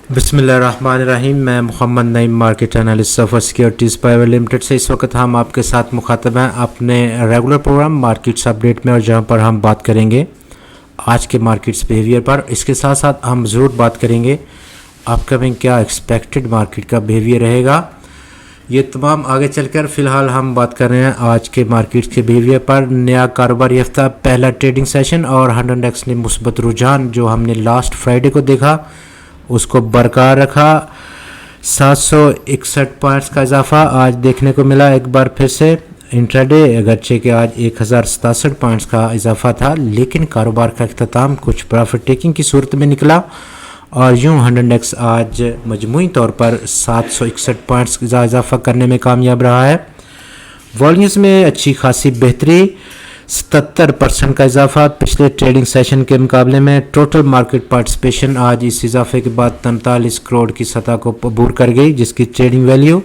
बिस्मिल्लाहिर्रहमानिर्रहीम। मैं Mohammad Naeem, market analyst सफ़र securities private limited से। इस वक्त हम आपके साथ मुखातब हैं अपने रेगुलर प्रोग्राम मार्केट्स अपडेट में, और जहां पर हम बात करेंगे आज के मार्केट्स बिहेवियर पर। इसके साथ साथ हम ज़रूर बात करेंगे अपकमिंग क्या एक्सपेक्टेड मार्केट का बिहेवियर रहेगा। ये तमाम आगे चलकर फ़िलहाल हम बात कर रहे हैं आज के मार्केट्स के बिहेवियर पर। नया कारोबारी हफ्ता, पहला ट्रेडिंग सेशन, और 100 इंडेक्स ने मुस्बत रुझान जो हमने लास्ट फ्राइडे को देखा उसको बरकरार रखा। 761 पॉइंट्स का इजाफा आज देखने को मिला एक बार फिर से। इंट्राडे अगरचे के आज 1067 पॉइंट्स का इजाफा था, लेकिन कारोबार का अख्ताम कुछ प्रॉफिट टेकिंग की सूरत में निकला, और यूं 100 इंडेक्स आज मजमूई तौर पर 761 पॉइंट्स का इजाफा करने में कामयाब रहा है। वॉल्यूम्स में अच्छी खासी बेहतरी, 77% का इजाफा पिछले ट्रेडिंग सेशन के मुकाबले में। टोटल मार्केट पार्टिसिपेशन आज इस इजाफे के बाद 43 करोड़ की सतह को अबूर कर गई, जिसकी ट्रेडिंग वैल्यू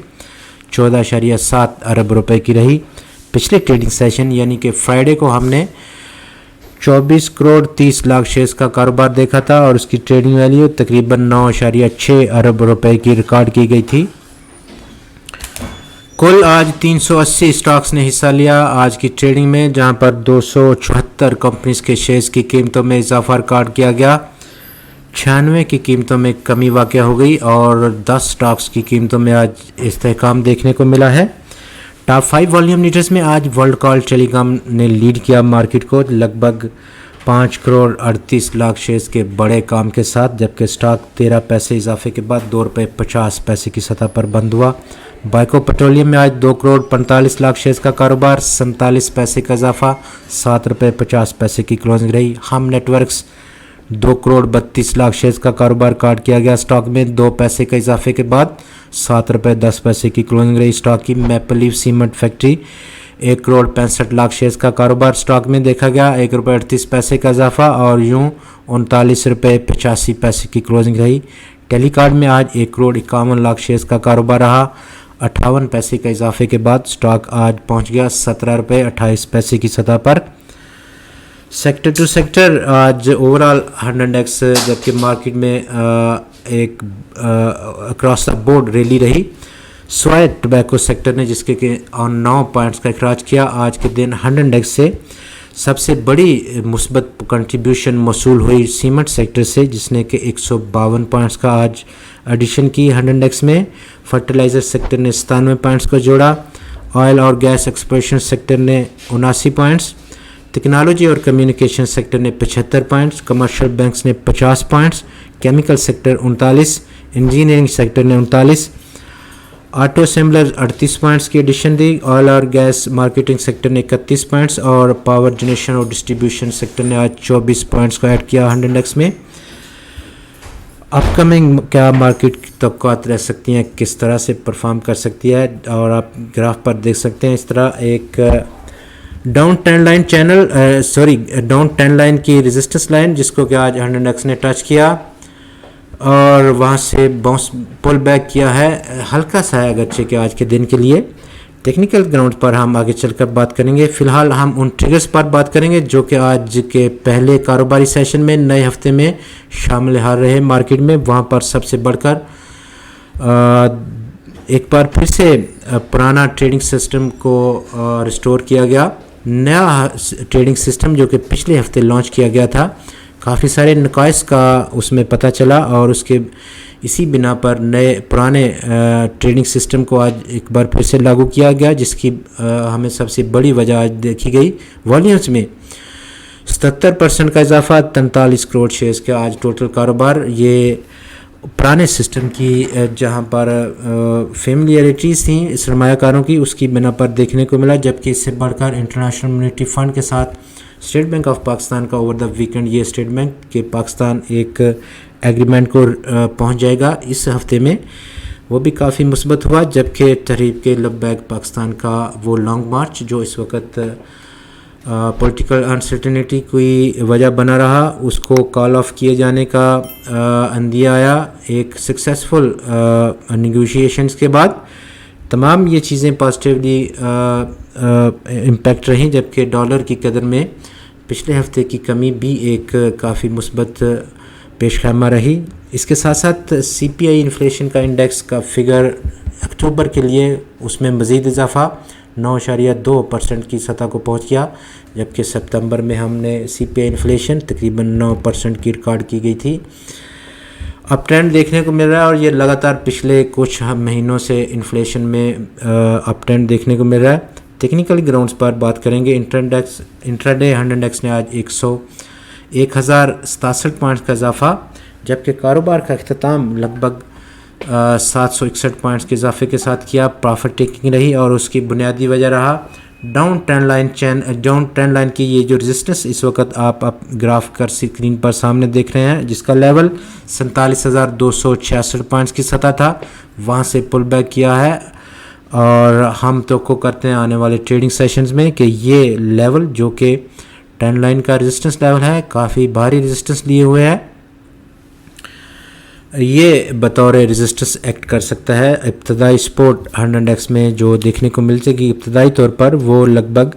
14.7 अरब रुपए की रही। पिछले ट्रेडिंग सेशन यानी कि फ्राइडे को हमने 24 करोड़ 30 लाख शेयर्स का कारोबार देखा था, और उसकी ट्रेडिंग वैल्यू तकरीबन 9.6 अरब रुपए की रिकॉर्ड की गई थी। कुल आज 380 स्टॉक्स ने हिस्सा लिया आज की ट्रेडिंग में, जहां पर 274 कंपनीज के शेयर्स की कीमतों में इजाफा रिकॉर्ड किया गया। 96 की कीमतों में कमी वाक़ हो गई, और 10 स्टॉक्स की कीमतों में आज इस्तेहकाम देखने को मिला है। टॉप 5 वॉल्यूम लीडर्स में आज वर्ल्ड कॉल टेलीकॉम ने लीड किया मार्केट को लगभग 5 करोड़ 38 लाख शेयर्स के बड़े काम के साथ, जबकि स्टॉक 13 पैसे इजाफे के बाद 2 रुपये 50 पैसे की सतह पर बंद हुआ। बाइको पेट्रोलियम में आज 2 करोड़ 45 लाख शेयर्स का कारोबार, 47 पैसे का इजाफा, 7 रुपये 50 पैसे की क्लोजिंग रही। हम नेटवर्क्स 2 करोड़ 32 लाख शेयर्स का कारोबार काट किया गया स्टॉक में, 2 पैसे का इजाफे के बाद 7 रुपये 10 पैसे की क्लोजिंग रही स्टॉक की। Maple leaf cement factory 1 crore 65 lakh shares का कारोबार स्टॉक में देखा गया, 1 रुपये 38 पैसे का इजाफा, और यूं 39 रुपये 85 पैसे की क्लोजिंग रही। टेलीकार्ड में आज 1 करोड़ 51 लाख शेयर्स का कारोबार रहा, 58 पैसे का इजाफे के बाद स्टॉक आज पहुंच गया 17 रुपये 28 पैसे की सतह पर। सेक्टर टू सेक्टर आज ओवरऑल 100 इंडेक्स, जबकि मार्केट में एक अक्रॉस द बोर्ड रैली रही। स्वाय टोबैको सेक्टर ने जिसके 9 पॉइंट्स का अखराज किया आज के दिन 100 इंडेक्स से। सबसे बड़ी मुस्बत कंट्रीब्यूशन मौसूल हुई सीमेंट सेक्टर से, जिसने कि 152 पॉइंट्स का आज एडिशन की 100 इंडेक्स में। फर्टिलाइज़र सेक्टर ने 97 पॉइंट्स को जोड़ा। ऑयल और गैस एक्सप्लोरेशन सेक्टर ने 79 पॉइंट्स। टेक्नोलॉजी और कम्युनिकेशन सेक्टर ने 75 पॉइंट्स। कमर्शियल बैंक्स ने 50 points. Chemical sector 39, engineering sector ने 39। ऑटो असेंबलर 38 पॉइंट्स की एडिशन दी। ऑयल और गैस मार्केटिंग सेक्टर ने 31 पॉइंट्स, और पावर जनरेशन और डिस्ट्रीब्यूशन सेक्टर ने आज 24 पॉइंट्स को ऐड किया 100 इंडेक्स में। अपकमिंग क्या मार्केट की तवक्कुआत रह सकती हैं, किस तरह से परफॉर्म कर सकती है, और आप ग्राफ पर देख सकते हैं इस तरह एक down trend line down trend line की रेजिस्टेंस लाइन, जिसको कि आज 100 इंडेक्स ने टच किया और वहाँ से बाउंस पुल बैक किया है। हल्का सा है अगरचे के आज के दिन के लिए। टेक्निकल ग्राउंड पर हम आगे चलकर बात करेंगे। फिलहाल हम उन ट्रिगर्स पर बात करेंगे जो कि आज के पहले कारोबारी सेशन में नए हफ्ते में शामिल हार रहे मार्केट में। वहाँ पर सबसे बढ़कर एक बार फिर से पुराना ट्रेडिंग सिस्टम को रिस्टोर किया गया। नया ट्रेडिंग सिस्टम जो कि पिछले हफ्ते लॉन्च किया गया था, काफ़ी सारे नकाइस का उसमें पता चला, और उसके इसी बिना पर नए पुराने ट्रेडिंग सिस्टम को आज एक बार फिर से लागू किया गया, जिसकी हमें सबसे बड़ी वजह आज देखी गई। वॉल्यूम्स में 77% का इजाफा, 43 करोड़ शेयर्स का आज टोटल कारोबार। ये पुराने सिस्टम की जहां पर फेमिलियरिटीज़ थी सरमायाकारों की, उसकी बिना पर देखने को मिला, जबकि इससे बढ़कर इंटरनेशनल मॉनेटरी फंड के साथ स्टेट बैंक ऑफ पाकिस्तान का ओवर द वीकेंड ये स्टेट बैंक के पाकिस्तान एक एग्रीमेंट को पहुंच जाएगा इस हफ्ते में, वो भी काफ़ी मुस्बत हुआ। जबकि तहरीक के लब्बैक पाकिस्तान का वो लॉन्ग मार्च जो इस वक्त पॉलिटिकल अनसर्टेनिटी की वजह बना रहा, उसको कॉल ऑफ किए जाने का अंदिया आया एक सक्सेसफुल नेगोशिएशंस के बाद। तमाम ये चीज़ें पॉजिटिवली इम्पैक्ट रहीं, जबकि डॉलर की कदर में पिछले हफ्ते की कमी भी एक काफ़ी मुस्बत पेश खैमा रही। اس کے ساتھ ساتھ سی پی آئی انفلیشن کا انڈیکس کا فگر اکتوبر کے لیے اس میں مزید اضافہ 9.2% کی سطح کو پہنچ گیا، جبکہ سپتمبر میں ہم نے سی پی آئی انفلیشن تقریباً 9% کی ریکارڈ کی گئی تھی۔ اپ ٹرینڈ دیکھنے کو مل رہا ہے اور یہ لگاتار پچھلے کچھ مہینوں سے انفلیشن میں اپ ٹرینڈ دیکھنے کو مل رہا ہے۔ ٹیکنیکل گراؤنڈز پر بات کریں گے، انٹراڈے ہنڈ انڈیکس نے آج 1067 پوائنٹس کا اضافہ، جبکہ کاروبار کا اختتام لگ بھگ 761 پوائنٹس کے اضافے کے ساتھ کیا۔ پرافٹ ٹیکنگ رہی اور اس کی بنیادی وجہ رہا ڈاؤن ٹرینڈ لائن کی یہ جو ریزسٹنس اس وقت آپ گراف کر اسکرین پر سامنے دیکھ رہے ہیں، جس کا لیول 47,266 پوائنٹس کی سطح تھا، وہاں سے پل بیک کیا ہے، اور ہم توقع کرتے ہیں آنے والے ٹریڈنگ سیشنز میں کہ یہ لیول جو کہ ٹرینڈ لائن کا ریزسٹنس لیول ہے، کافی بھاری ریزسٹنس لیے ہوئے ہے، یہ بطور ریزسٹنس ایکٹ کر سکتا ہے۔ ابتدائی سپورٹ ہنڈ انڈیکس میں جو دیکھنے کو مل سکے ابتدائی طور پر وہ لگ بھگ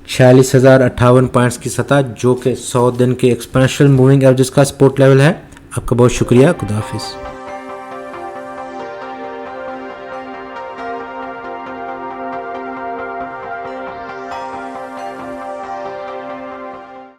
46,058 پوائنٹس کی سطح، جو کہ 100 دن کے ایکسپوننشل موونگ ایوریجز کا سپورٹ لیول ہے۔ آپ کا بہت شکریہ، خدا حافظ۔